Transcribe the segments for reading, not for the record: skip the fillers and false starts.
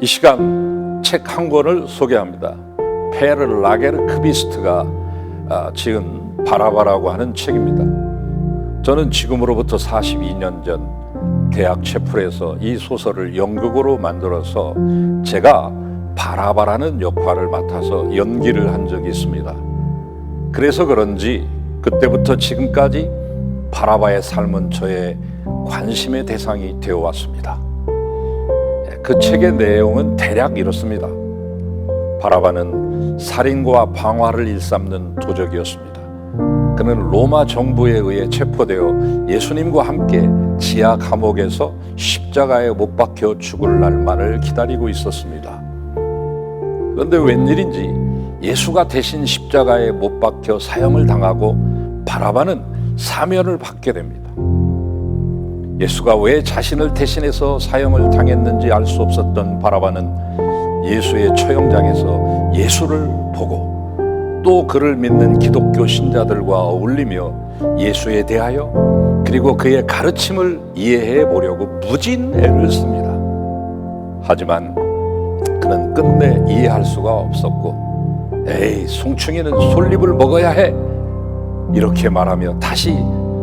이 시간 책 한 권을 소개합니다. 페르 라게르크비스트가 지은 바라바라고 하는 책입니다. 저는 지금으로부터 42년 전 대학 채플에서 이 소설을 연극으로 만들어서 제가 바라바라는 역할을 맡아서 연기를 한 적이 있습니다. 그래서 그런지 그때부터 지금까지 바라바의 삶은 저의 관심의 대상이 되어 왔습니다. 그 책의 내용은 대략 이렇습니다. 바라바는 살인과 방화를 일삼는 도적이었습니다. 그는 로마 정부에 의해 체포되어 예수님과 함께 지하 감옥에서 십자가에 못 박혀 죽을 날만을 기다리고 있었습니다. 그런데 웬일인지 예수가 대신 십자가에 못 박혀 사형을 당하고 바라바는 사면을 받게 됩니다. 예수가 왜 자신을 대신해서 사형을 당했는지 알 수 없었던 바라바는 예수의 처형장에서 예수를 보고 또 그를 믿는 기독교 신자들과 어울리며 예수에 대하여 그리고 그의 가르침을 이해해 보려고 무진 애를 씁니다. 하지만 그는 끝내 이해할 수가 없었고 에이, 송충이는 솔잎을 먹어야 해, 이렇게 말하며 다시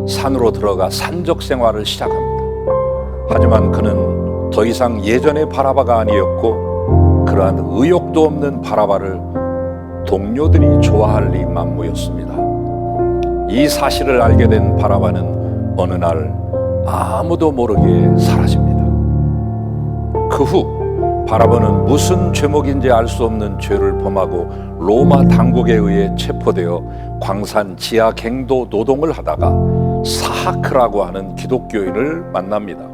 산으로 들어가 산적 생활을 시작합니다. 하지만 그는 더 이상 예전의 바라바가 아니었고 그러한 의욕도 없는 바라바를 동료들이 좋아할 리 만무였습니다. 이 사실을 알게 된 바라바는 어느 날 아무도 모르게 사라집니다. 그 후 바라바는 무슨 죄목인지 알 수 없는 죄를 범하고 로마 당국에 의해 체포되어 광산 지하 갱도 노동을 하다가 사하크라고 하는 기독교인을 만납니다.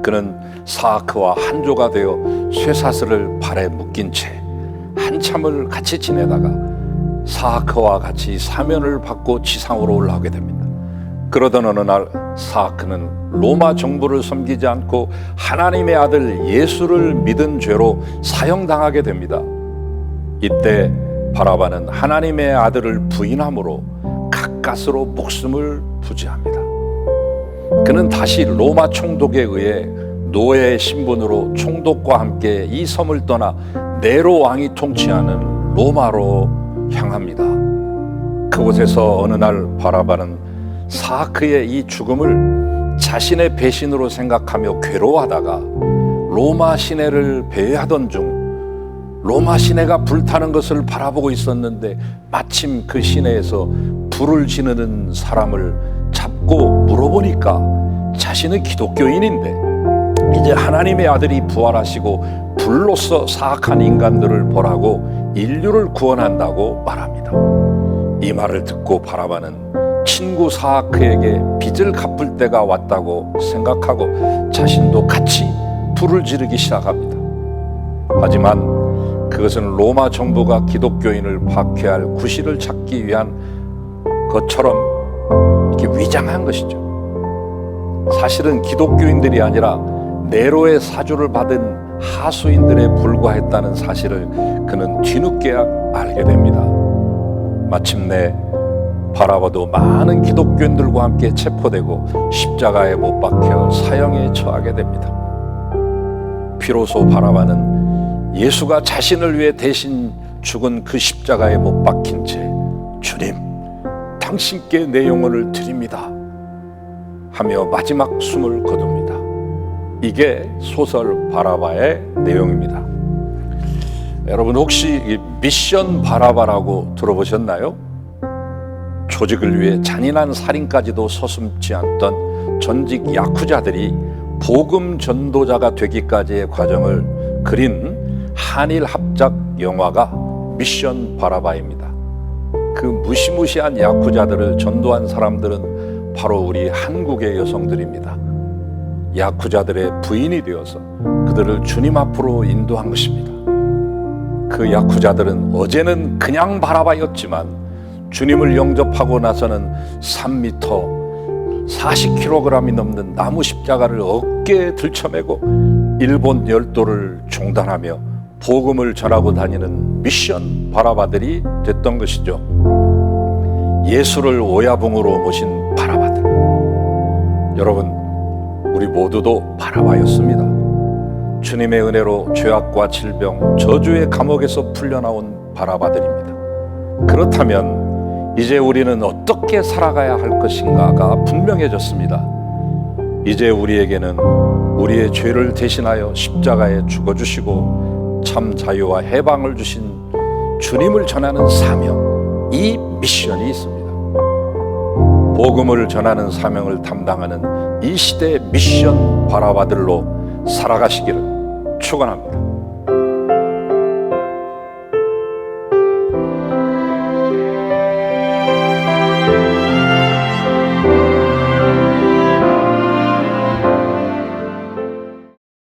그는 사하크와 한조가 되어 쇠사슬을 발에 묶인 채 한참을 같이 지내다가 사하크와 같이 사면을 받고 지상으로 올라오게 됩니다. 그러던 어느 날 사하크는 로마 정부를 섬기지 않고 하나님의 아들 예수를 믿은 죄로 사형당하게 됩니다. 이때 바라바는 하나님의 아들을 부인함으로 가까스로 목숨을 부지합니다. 그는 다시 로마 총독에 의해 노예의 신분으로 총독과 함께 이 섬을 떠나 네로 왕이 통치하는 로마로 향합니다. 그곳에서 어느 날 바라바는 사하크의 이 죽음을 자신의 배신으로 생각하며 괴로워하다가 로마 시내를 배회하던 중 로마 시내가 불타는 것을 바라보고 있었는데 마침 그 시내에서 불을 지르는 사람을 잡고 물어보니까 자신은 기독교인인데 이제 하나님의 아들이 부활하시고 불로써 사악한 인간들을 벌하고 인류를 구원한다고 말합니다. 이 말을 듣고 바라바는 친구 사하크에게 빚을 갚을 때가 왔다고 생각하고 자신도 같이 불을 지르기 시작합니다. 하지만 그것은 로마 정부가 기독교인을 박해할 구실을 찾기 위한 것처럼 이렇게 위장한 것이죠. 사실은 기독교인들이 아니라 네로의 사주를 받은 하수인들에 불과했다는 사실을 그는 뒤늦게 알게 됩니다. 마침내 바라바도 많은 기독교인들과 함께 체포되고 십자가에 못 박혀 사형에 처하게 됩니다. 비로소 바라바는 예수가 자신을 위해 대신 죽은 그 십자가에 못 박힌 채 주님, 당신께 내 영혼을 드립니다 하며 마지막 숨을 거둡니다. 이게 소설 바라바의 내용입니다. 여러분 혹시 미션 바라바라고 들어보셨나요? 조직을 위해 잔인한 살인까지도 서슴지 않던 전직 야쿠자들이 복음 전도자가 되기까지의 과정을 그린 한일 합작 영화가 미션 바라바입니다. 그 무시무시한 야쿠자들을 전도한 사람들은 바로 우리 한국의 여성들입니다. 야쿠자들의 부인이 되어서 그들을 주님 앞으로 인도한 것입니다. 그 야쿠자들은 어제는 그냥 바라바였지만 주님을 영접하고 나서는 3m 40kg이 넘는 나무 십자가를 어깨에 들쳐매고 일본 열도를 종단하며 복음을 전하고 다니는 미션 바라바들이 됐던 것이죠. 예수를 오야붕으로 모신 바라바들. 여러분, 우리 모두도 바라바였습니다. 주님의 은혜로 죄악과 질병, 저주의 감옥에서 풀려나온 바라바들입니다. 그렇다면 이제 우리는 어떻게 살아가야 할 것인가가 분명해졌습니다. 이제 우리에게는 우리의 죄를 대신하여 십자가에 죽어주시고 참 자유와 해방을 주신 주님을 전하는 사명, 이 미션이 있습니다. 복음을 전하는 사명을 담당하는 이 시대의 미션 바라바들로 살아가시기를 축원합니다.